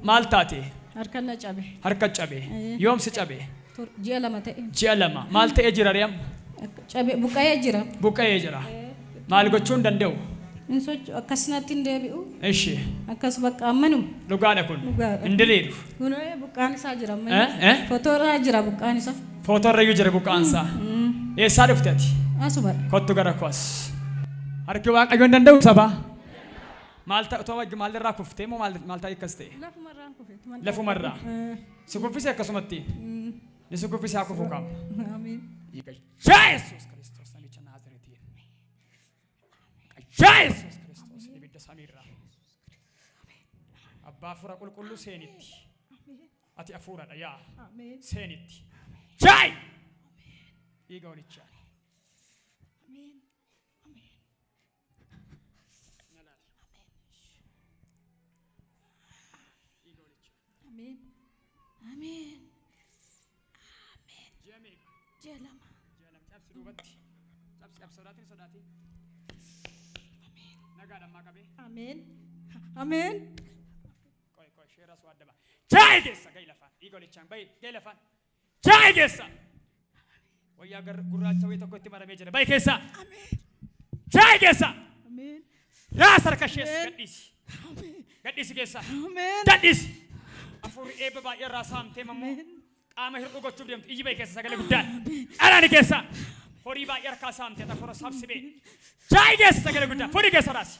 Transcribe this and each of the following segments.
مالتاتي harkana cabe harka cabe yoom si cabe ji'a lama ta'e ji'a lama maal ta'e jira riyam cabe buqqa'ee jira maal gochuun danda'u insoch akkasnatti deebi'u eshi akkas bakka ammanum dhugaadha kun indiriiru kun buqqaan isaa jira amma fotoorraa jira buqqaan isaa fotoorra yu jira buqqaan isaa eessaa dhuftati asuma kottu gara kwas harki waaqayyoon danda'u saba maal ta'u tawaj maal irraa kuftee moo maal ta'e akkas ta'e lafumarraa si kuffise akkasumatti ni si kuffise haa kufuu qaba amiin Jesus Kristos namicha Naazreetii Jesus Kristos ibidda samiirraa abbaa fura qulqulluu seenitti ati afuuradha yaa seenitti jai dhiiga olichaa Amen. Amen. Amen. Jalam. Cabsi dubatti. Cabsi sodaati. Amen. Nagaadha maqabe. Amen. Amen. Koi sheera swaadaba. Jai geessa gai lafaan. Igolichaan bai gai lafaan. Jai geessa. Wayyaa gurraacha wayii tokko itti maramee jira. Bai keessa. Amen. Jai geessa. Amen. Raas harka sheessa gadhiisi. Amen. Gadhiisi keessa. Amen. Gadhiisi. Afurii eebba baay'ee irraa saamtee mammoo qaama hir'uu gochuuf deemtu iyyi bahi keessa sagalee guddaan dhalaani keessa horii baay'ee harkaa saamtee afuura sabsibee jaayi keessa sagalee guddaan fuudhii keessa raasi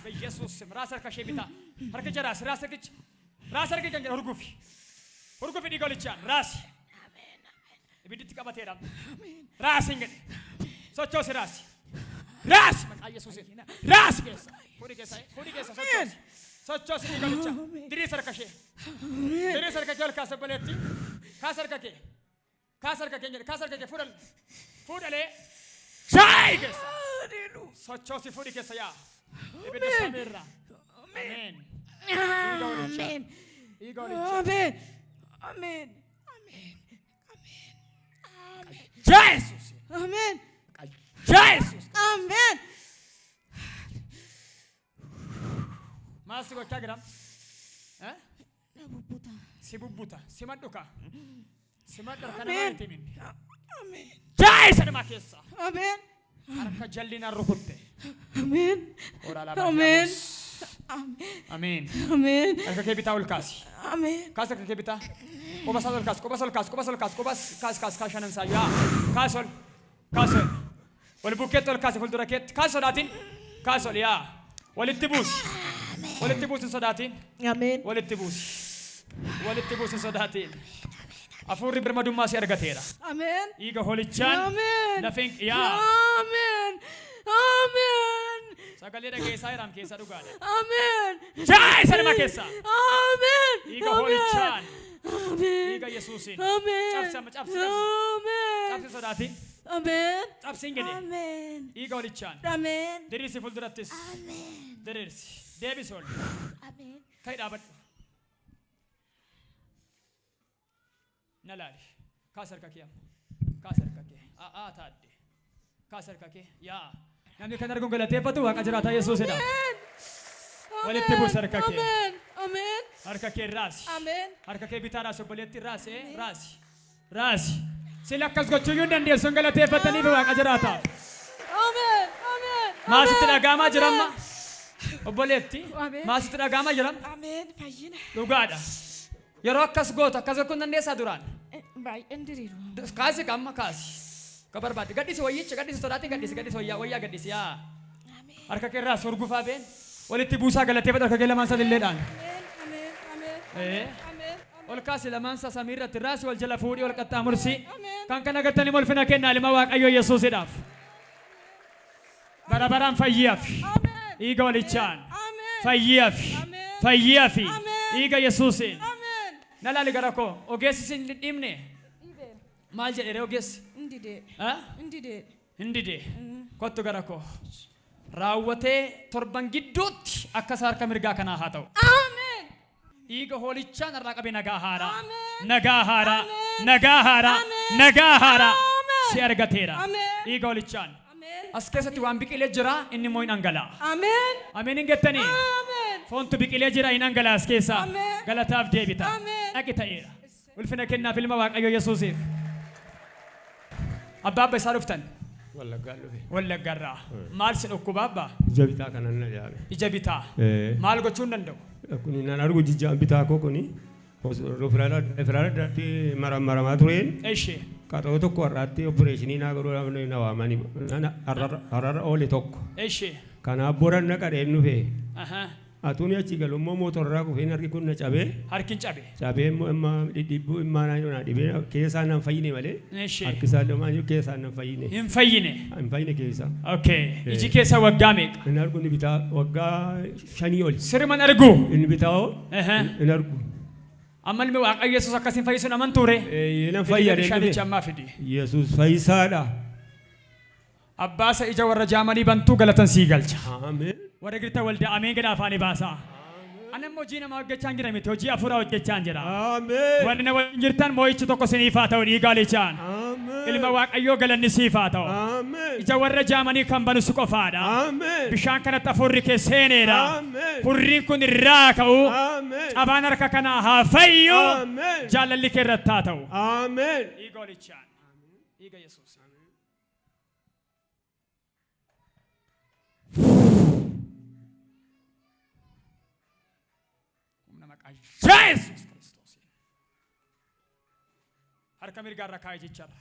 biyyeessuus raas harka ishee bitaa harkicha raasi raas harkicha kan jedha hurgufi dhiiga olichaan raasi ibidditti qabateedha raasi hin jedhe sochoosi raasi maqaa Yesuusin raasi keessa fuudhii keessa sochoosi sochoosi dhiiga olichaa diriis harka ishee diriis harka kee ol kaasa baleetti kaas harka kee jedhe kaas harka kee fuudhalee jaayi keessa sochoosi fuudhii keessa yaa ibidda samiirraa ameen dhiiga olichaa Amen. Jesus Amen. Jesus Amen. Maasi gochaa jiram Nabubuta. si bubbuta si madhuka si madhar kana Amen. maalitti himin Amen. jaayi sanuma keessa Amen. harka jallinaan rukutte Amen. Ora Amen. Amen. Amen. Harka kee bitaa ol kaasi. Amen. Kaas harka kee bitaa. Qubas ol kaas shanan saa yaa. Kaas ol. Wal bukkeetti ol kaasi fuuldura keetti. Kaas sodaatiin. Kaas ol yaa. Walitti buusi. Walitti buusi sodaatiin. Amen. Walitti buusi sodaatiin. Afuurri birmadummaa si argateera. Amen. Dhiiga holichaan. Amen. Lafeen yaa. Amen. Amen. Sagalee dhageessaa jiram keessa dhugaadha. Amen. Jaayi sanuma keessa. Amen. Dhiiga holichaan. Amen. Dhiiga Yesuusin. Amen. Cabsi. Amen. Cabsi sodaatiin. Amen. Cabsiin gede. Amen. Dhiiga holichaan. Amen. Diriirsi fuuldurattis. Amen. Diriirsi. Deebisi ol. Amen. Ka'ii dhaabadhu. Na laali. Kaas harka kee amma. Kaas harka kee. Taadde. Kaas harka kee. Yaa. Namni kan arguun galateeffatu waaqa jiraataa Yesuusidha. Walitti buusi harka kee. Amen. Amen. Harka kee raasi. Amen. Harka kee bitaa raasi obboleetti raasi. Raasi. Sila akkas gochuu iyyuu hin dandeessuun galateeffataniif waaqa jiraataaf. Amen. Amen. Maasitti dhagaamaa jiramma. Obboleetti. Amen. Maasitti dhagaamaa jiram. Amen. Fayyina. Dhugaadha. Yeroo akkas gootu akkas gochuun dandeessaa duraan. Baay'een diriiru. Kaasi qamma kaasi. Ka barbaade gadhiisi wayyicha gadhiisi sodaatiin gadhiisi wayyaa gadhiisi yaa. Harka kee irraa sorgufaa been walitti buusaa galateeffatu harka kee lamaan sadilleedhaan. Amen. Ol kaasi lamaan samii irratti raasi wal jala fuudhii ol qaxxaamursi kan kana gattanii molfina kennaa lima waaqayyoo Yesuusidhaaf. Barabaraan fayyiyaaf. Dhiiga walichaan. Fayyiyaaf. Dhiiga Yesuusin. Na laali gara koo ogeessi sin dhimne. Maal jedhe ogeessi? Indide. Kottu gara koo. Raawwatee torban gidduutti akka harka mirgaa kanaa haa ta'u. Amen. Dhiiga hoolichaan irraa qabee nagaa haaraa. Amen. Nagaa haaraa. Si argateera. Amen. Dhiiga hoolichaan. Amen. As keessatti waan biqilee jira inni immoo hin dhangala'a. Amen. Ameen hin gettanii. Amen. Foontu biqilee jira hin angalaas keessa. Ameen. Galataaf deebita. Ameen. Dhaqi ta'eera. Ulfina kennaa filma Waaqayyo Yesuusiif. Abbaabba isaa dhuftan. Wallaggaa dhufe. Wallaggarraa. Maal si dhukkuba abbaa? Ija bitaa kanan na yaame. Ija bitaa. Maal gochuu hin danda'u? Kuni nan argu jijjaan bitaa koo kuni. Firaara daatti maramaa tureen. Ishee. Qaxoo tokko har'aatti opereeshinii naa godhuudhaaf na waamanii har'arra oole tokko. Ishee. Kanaaf boran na qadheen dhufe. Aha. Atuun achi galummoo mootorraa kufeen harki kun na cabee. Harkin cabe. Cabee immoo imma dhidhiibbuu immaa naa dhibee keessaa nan fayyine malee. Ishee. Harki isaa lamaan jiru keessaa nan fayyine. Hin fayyine. Hin fayyine keessa. Okay. Iji keessa waggaa meeqa? Hin argu inni bitaa waggaa 5 oli. Sirman argu. Inni bitaa hin argu. Amma ilmi Waaqayyo Yesuus akkasiin fayyisuun amantuure. Nan fayyadee bishaanicha ammaa fidi. Yesuus fayyisaadha. Abbaasa ija warra jaamanii bantuu galatan sii galcha. Ameen. Warra girta waldaa ameen gada afaanii baasaa. Ani immoo hojii namaa hojjechaan jira miti hojii hafuuraa hojjechaan jira. Ameen. Warri na waliin jirtan moo'ichi tokko siniif haa ta'u dhiigaalichaan. Ameen. Ilma Waaqayyoo galanni siif haa ta'u. Ameen. Ija warra jaamanii kan banu si qofaadha. Ameen. Bishaan kanatti hafuurri kee seeneedha. Ameen. Hurriin kun irraa ka'u. Ameen. Cabaan harka kanaa haa fayyu. Ameen. Jaalalli kee irratti haa ta'u. Ameen. Dhiigaalichaan. Dhiiga Yesuus. Jesus Kristos. Harka mirgaarra kaa'e jecharra.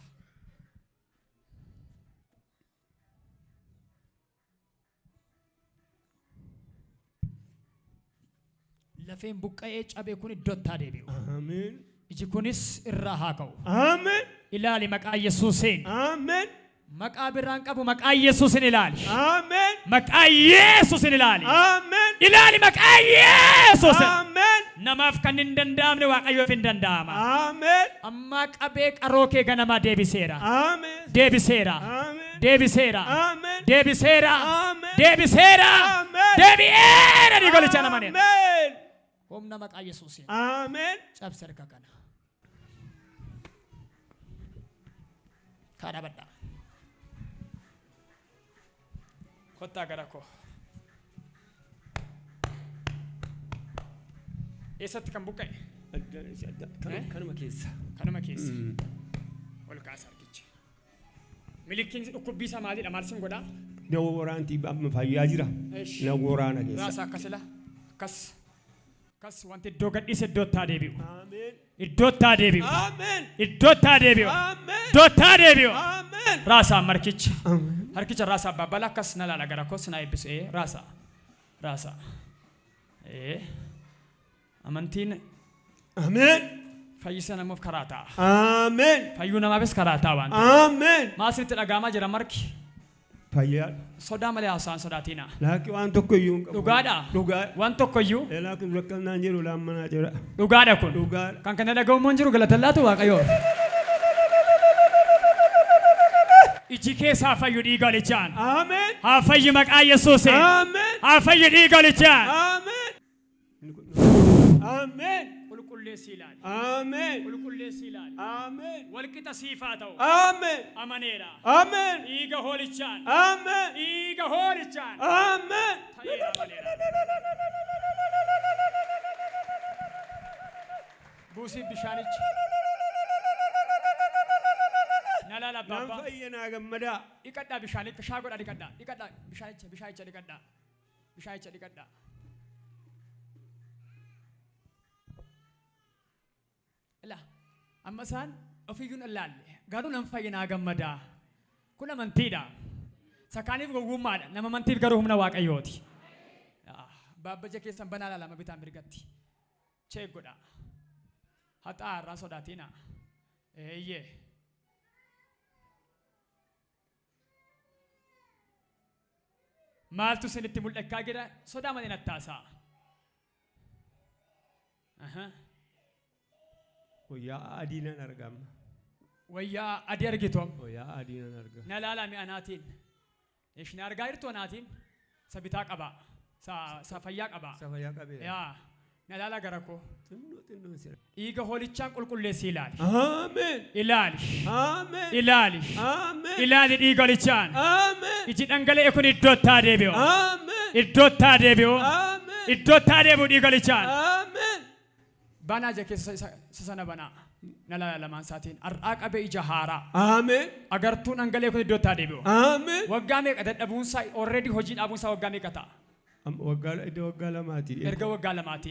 Lafeen buqqa'ee cabee kun iddootti haa deebi'u. Ameen. Iji kunis irraa haa ka'u. Ameen. Ilaali maqaa Yesuusiin. Ameen. Maqaa biraan qabu maqaa Yesuusin ilaali. Ameen. Maqaa Yesuusin ilaali. Ameen. Ilaali maqaa Yesuusin. Ameen. Namaaf kan hin danda'amne Waaqayyoof hin danda'ama. Ameen. Amma qabee qaroo kee ganamaa deebiseera. Ameen. Deebiseera. Ameen. Deebiseera. Ameen. Deebiseera. Ameen. Deebiseera. Ameen. Deebi'eera ni golicha namaneen. Ameen. Humna maqaa Yesuusiin. Ameen. Cabse harka kana. Kaadha badhaa. Kottaa gara koo. Eessatti kan buqqa'e? Kanuma keessa. Kanuma keessa. Ol kaasa argichi. Milikiin dhukkubbii isaa maalidha? Maal sin godhaa? Na waraanti amma fayyaa jira. Na waraana keessa. Raasa akkasila. Akkas. Akkas wanti iddoo gadhiise iddootti haa deebi'u. Ameen. Iddootti haa deebi'u. Ameen. Iddootti haa deebi'u. Ameen. Iddootti haa deebi'u. Ameen. Raasaan markicha. Ameen. Harkicha raasaa babbala akkas na laala gara koos na eebbisu raasaa. Raasaa. Amantiin Ameen. fayyisa namuuf karaa ta'a. Ameen. Fayyuu namaafis karaa ta'a waan ta'eef. Ameen. Maasinitti dhagaamaa jira marki. Fayyaa. Sodaa malee haasaan sodaatiina. Laakki waan tokko iyyuu hin qabu. Dhugaadha. Dhugaa. Waan tokko iyyuu. Laakki rakkanaan jedhu laammanaa jira. Dhugaadha kun. Dhugaadha. Kan kana dhaga'ummoon jiru galatallaatu Waaqayyoo. Iji keessaa fayyu dhiigalichaan. Ameen. Haa fayyu maqaa Yesuusiin. Ameen. Haa fayyu dhiigalichaan. Ameen. Ameen. Qulqulleessi ilaali. Ameen. Qulqulleessi ilaali. Ameen. Walqixa siifaa ta'u. Ameen. Amaneera. Ameen. Dhiiga hoolichaan. Ameen. Dhiiga hoolichaan. Ameen. Ta'eera amaneera. Buusii bishaanichi. Nalaala Nan babbaa. fayyanaa gammadaa. Dhiqadhaa bishaanitti shaa godhaa dhiqadhaa. Dhiqadhaa bishaanicha dhiqadhaa. Bishaanicha dhiqadhaa. Ila amma isaan ofiyyuun ilaalle garuu nan fayyinaa gammadaa. Kun amantiidha. Sakaaniif gowwummaadha. Nama amantiif garuu humna Waaqayyooti. Baabbaja keessan banaa laalama bitaan mirgatti. Cheeggodha. Haxaa irraa sodaatiina. Eeyyee. Maaltu isinitti mul'achaa jira? Sodaa malee nattaasaa. Wayyaa adii nan argama. Wayyaa adii argitu. Wayyaa adii nan argama. Na laala mi'anaatiin. Ishni argaa jirtu anaatiin. Sabitaa qaba. Sa fayyaa qaba. Sa fayyaa qabeera. Yaa. Na laala gara koo. Xinnoo sira. Dhiiga hoolichaan qulqulleessi ilaali. Ameen. Ilaali. Ameen. Ilaali. Ameen. Ilaali dhiiga hoolichaan. Ameen. Iji dhangala'e kun iddootti haa deebi'u. Ameen. Iddootti haa deebi'u. Ameen. iddootti adeemu dhiigolichaan Amen. banaa je keessa sana banaa nala lamaan saatiin ar'aa qabee ija haaraa Amen. agartuun hangalee kun iddootti adeemu Amen. waggaa meeqa dadhabuunsaa already hojii dhaabuunsaa waggaa meeqa ta'a waggaa lamaati. erga waggaa lamaati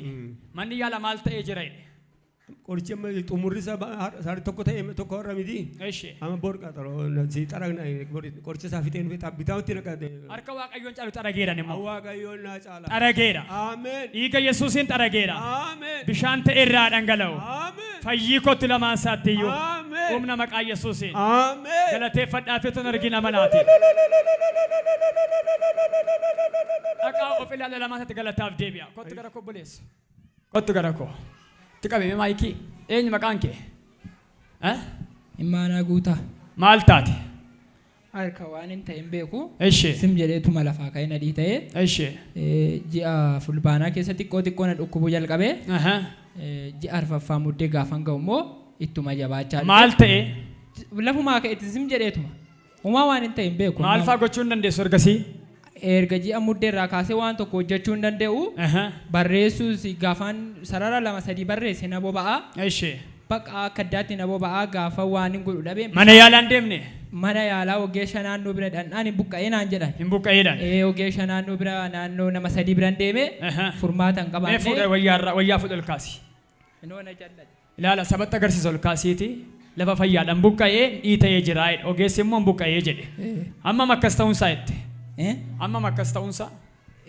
manni yaala maal ta'ee jira jedhe Qoricha xumurri saari tokko ta'e tokko irra miti. eeshi Amma bor qaxaroo si xaragna qoricha isaa fixeen bitaawutti naqate. harka waaqayyoon caalu xarageedhan immoo Waaqayyoon naa caala. xarageedha Amen. dhiiga yesuusiin xarageedha Amen. bishaan ta'e irraa dhangala'u Amen. fayyii kootti lamaan saatti iyyuu Amen. humna maqaa yesuusiin Amen. galateeffadhaa fi tun argina manaati dhaqaa of ilaala lamaan saatti galataaf deebi'a kottu gara koo buleessa kottu gara koo tiqabime maayikii eenyu maqaan kee Imaanaa guutaa. maal taate Harka waan hin ta'in beeku. eshi Sim jedheetuma lafaa ka'ee nadhii ta'ee. eshi Ji'a fulbaanaa keessa xiqqoo na dhukkubuu jalqabee. Ji'a arfaffaa muddee gaafan ga'u immoo ittuma jabaachaa. maal ta'e Lafumaa ka'etti sim jedheetuma. Uumaa waan hin ta'in beeku. maal faa gochuu hin dandeessu ergasii Erga ji'a muddee irraa kaasee waan tokko hojjechuu hin danda'u. Barreessuus gaafaan sarara 2-3 barreesse na boba'aa. eshi Bakka akka addaatti na boba'aa gaafa waan hin godhu dhabee. mana yaalaan deemne Mana yaalaa ogeessa naannoo bira dhandhaan hin buqqa'ee naan jedhan. hin buqqa'eedhaan Ogeessa naannoo bira naannoo nama 3 biran deeme furmaata hin mee qabaanne. fuudha wayyaa fuudha ol kaasi Noona jaalladha. ilaala sabatti agarsiisa ol kaasiiti lafa fayyaadhaan buqqa'ee dhiita'ee jira ogeessi immoo buqqa'ee jedhe hammam akkas ta'uunsaa jette hammam akkas ta'uunsaa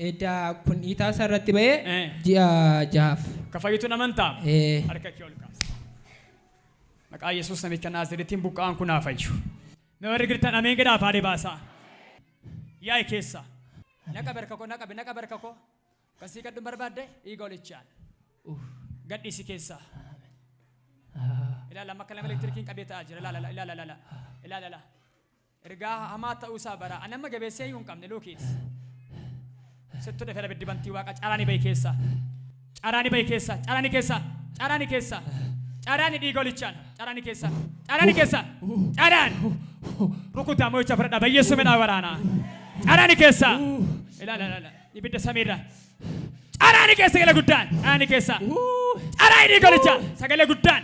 Edda kun dhiitaa irratti ba'ee ji'a 6. ka fayyitu namantaa harka kee ol kaasi maqaa yesuus namicha naaziriitiin buqqa'aan kun haa fayyu mee warri girtan ameen gedhaaf haadhe baasaa yaa'e keessa naqa barka koo kasii gadduun barbaadde dhiiga olichaan gadhiisi keessa ilaala amma kalama elektirikiin qabee ta'aa jira ilaala ergaa hamaa ta'uusaa bara ani amma gabeessee iyyuu hin qabne lookiiti sittu dhefee abiddi bantii waaqa caraani bahi keessa caraani bahi keessa caraani keessa caraani keessa caraani dhiiga olichaan caraani keessa caraan rukutaa mo'icha fudhadha bayyeessuu midhaa waraanaa caraani keessa ilaala ibidda samiirra caraani keessa sagalee guddaan caraani keessa caraani dhiiga olichaan sagalee guddaan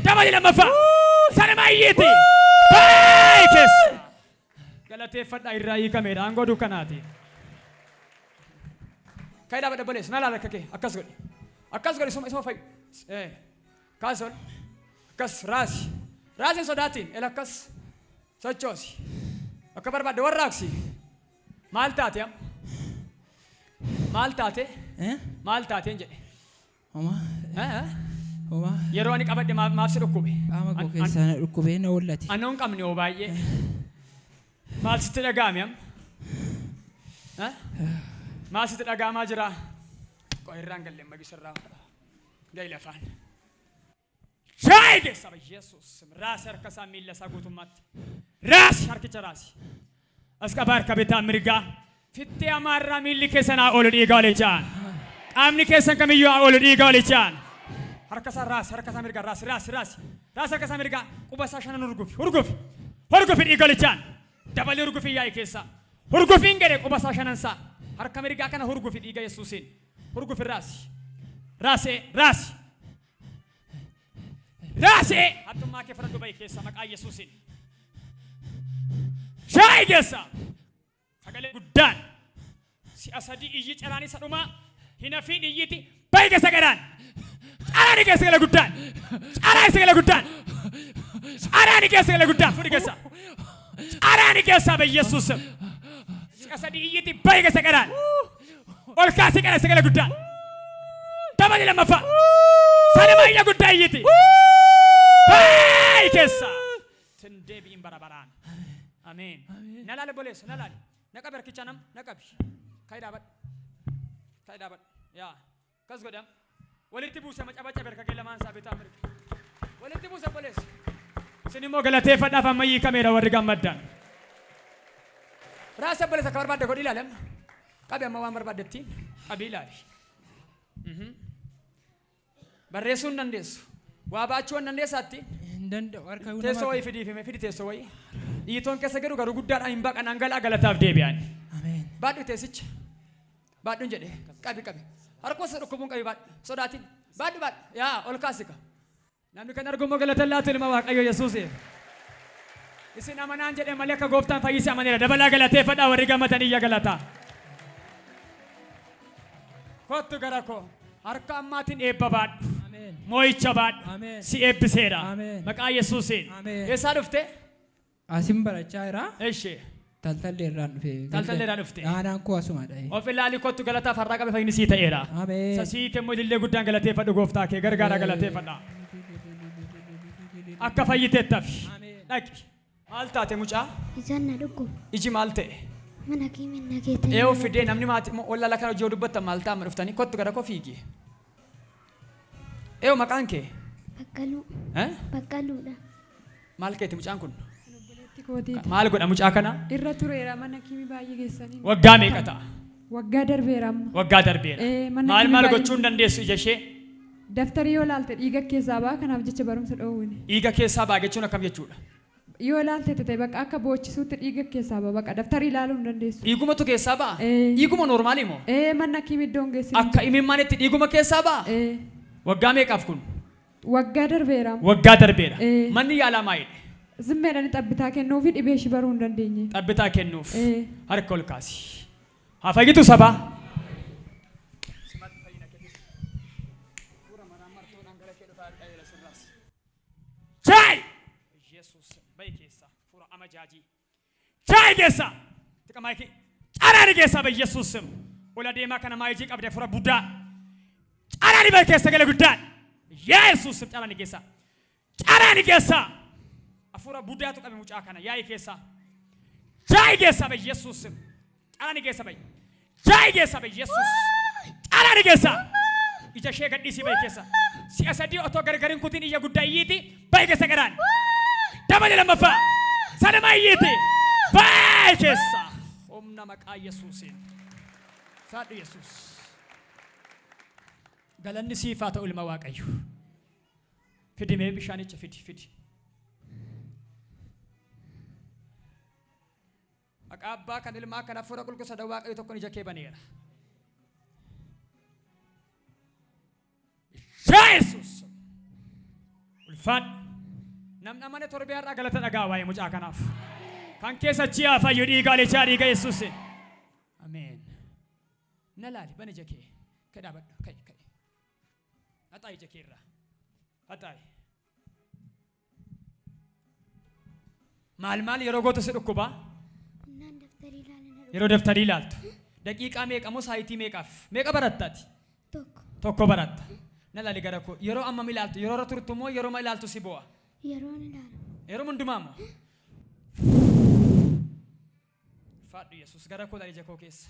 dabali lammaffaa sana maayyeeti baay'ee keessa galateeffadhaa irraa hiikameedha aangoo dukkanaati kaidaa badda boleessu na laala kake akkas godhi isuma fayyu kaas ol akkas raasi sodaatiin el akkas sochoosi akka barbaadde warraaqsi maal taate maal taateen jedhe yeroo ani qabadde maaf si dhukkube Qaama koo keessaa na dhukkubee na hollate. anoo hin qabne oo baay'ee maal sitti dhaga'ame maal sitti dhaga'amaa jira qo'irraan galleen magisirraa ga'i lafaan shaayii keessa yesuus raasi harka isaa miilla isaa guutummaatti raasi harkicha raasi as qaba harka bitaa mirgaa fittee amaarraa miilli keessan haa oolu dhiiga olichaan qaamni keessan kamiyyuu haa oolu dhiiga olichaan harka isaa raasi harka isaa mirgaa raasi harka isaa mirgaa quba isaa shanan hurgufi dhiiga olichaan dabalee hurgufi yaa'ii keessa hurgufiin gede quba isaa shanan isaa harka mirgaa kana hurgufi dhiiga yesuusiin hurgufi raasi hattummaa kee fudhadhu bahi keessa maqaa yesuusiin shaayii keessa sagalee guddaan si'a sadii iyyi caraan isa dhumaa hin hafiin iyyiti bahi keessa gadaan caraani keessa sagalee guddaan caraani keessa sagalee guddaan fudhi keessa caraani keessa bahi yesuusim si'a sadii iyyiti bahi keessa gadaan ol kaasii qara sagalee guddaan dabali lammaffaa sanama iyya guddaa iyyiti bahi keessa tindeebiin barabaraan ameen nalaale boleessa nalaale naqa barkicha nam naqabi kaayidaa badha yaa kas godham walitti buuse macabaca berka kee lamaan isaa bitaa mirga walitti buuse boleessa isin immoo galateeffadhaaf amma hiikameera warri gammaddaan raasa boleessa akka barbaadde godhi ilaalam qabi amma waan barbaadettiin qabi ilaali barreessuu hin dandeessu waa baachuu hin dandeessaatti teessoo wayii fidi teessoo wayii dhiitoon keessa garuu guddaadhaan hin baqan hangalaa galataaf deebi'an baadhu teessicha baadhuun jedhe qabi harkoos dhukkubuun qabi baadhu sodaatiin baadhu yaa ol kaasika namni kan argummo galatan laatu ilma waaqayyo Yesuusiif isin amanaan jedhe malee akka gooftaan fayyisee amaneera dabalaa galateeffadhaa warri gammatan iyya galataa kottu gara koo harka ammaatiin eebba baadhu moo'icha baadhu si eebbiseera maqaa Yesuusiin eessaa dhufte Asin barachaa jira. eeshee Taltalleerraan dhufe. Taltalleerraan dhufte. Aanaan koo asumadha. of ilaali kottu galataa farraa qabe fayyini sii ta'eera Ameen. sasii kemmoo illee guddaan galateeffadhu gooftaa kee gargaara galateeffadha akka fayyiteettafi dhaqi maal taate mucaa Ijaan na dhukku. iji maal ta'e Mana kiimin nageeta. eewu fidee namni maatii wallala kana hojii dubbattan maal taa'ama dhuftanii kottu gara koo fiigi eewu maqaan kee Baqqaluu. Baqqaluudha. maal keeti mucaan kun Kooti maal godha mucaa kana irra tureera mana kiimii baay'ee geessanii. waggaa meeqa ta'a Waggaa darbeera amma. waggaa darbeera Mana maal kiimii maal baay'ee- gochuu hin dandeessu ija ishee Daftarii yoo laalte dhiiga keessaa ba'a kanaaf jecha barumsa dhoowwine. dhiiga keessaa baa jechuun akkam jechuudha Yoo laalte ta'e bakka akka boochisuutti dhiiga keessaa ba'a bakka daftarii ilaaluu hin dandeessu. dhiigumatu keessaa baa Ee. dhiiguma noormaali moo Mana kiimii iddoon geessinu. akka imimmaanitti dhiiguma keessaa baa waggaa meeqaaf kun Waggaa darbeera amma. waggaa darbeera Ee. manni yaalaa maayidhe Zimmeedhaan xabbitaa kennuu fi dhibee ishii baruu hin dandeenye. xabbitaa kennuuf Ee. harka ol kaasi haa fayyitu sabaa Jai! Yesus bayi keessa fura amajaajii. Jai keessa! Tika maayikii. Caraani keessa bayi Yesus ola deemaa kana maayijii qabdee fura guddaa. Caraani bayi keessa gala guddaan. Yesus caraani keessa. Caraani keessa. Afura guddaatu qabe mucaa kana yaa'i keessa. Jai keessa bayi Yesus. Caraani keessa bayi. Jai keessa bayi Yesus. Caraani keessa. Ija ishee gadhiisii bayi keessa. Si'a sadii otoo gargariin kutiin iyya guddaa iyyiiti bayi keessa garaan. Dabali lammaffaa. Sadama iyyiiti. Bayi keessa. Humna maqaa Yesuusiin. Saadhu Yesuus. Galanni siif haa ta'u ilma Waaqayyo. Fidi mee bishaanicha fidi. Maqaa abbaa kan ilmaa kan hafuura qulqulluu Waaqayyo tokkoon ija kee baneera. Yesus. Ulfaadhu. Namni amane torbee har'aa galata dhagaa waa'ee mucaa kanaaf. Kan keessa chiyaa fayyu dhiigaalechaa dhiiga Yesuusin. Ameen. Na laali bana ija kee. Ka'e dhaabadhu. Ka'e. Haxaa ija kee irraa. Haxaa'i. Maal yeroo gootu si dhukkubaa? Naan daftarii ilaalan. Yeroo daftarii ilaaltu. Daqiiqaa meeqa moo saayitii meeqaaf? Meeqa barattaati? Tokko. Tokko baratta. Na laali gara koo. Yeroo ammam ilaaltu? Yeroo irra turtu moo yeroo ma ilaaltu si bu'a? Yeroon ilaalu. Yeroo hundumaa moo? Faadhu Yesuus gara koo ija koo keessa.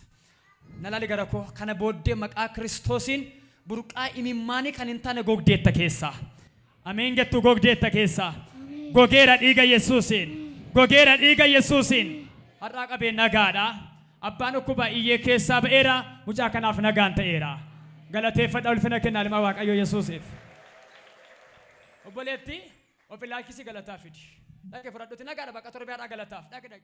Na laali gara koo kana booddee maqaa Kiristoosiin burqaa imimmaanii kan hin taane gogdeetta keessaa. Ameen jettu gogdeetta keessaa. Gogeera dhiiga Yesuusiin. Gogeera dhiiga Yesuusiin. Har'aa qabee nagaadha. Abbaan dhukkuba iyyee keessaa ba'eera. Mucaa kanaaf nagaan ta'eera. Galateeffadha ulfina kennaa ilma Waaqayyo Yesuusiif. Obboleetti of ilaalchisi galataa fidi. Dhaqe fudhadhuuti nagaadha bakka torbee har'aa galataaf. Dhaqe.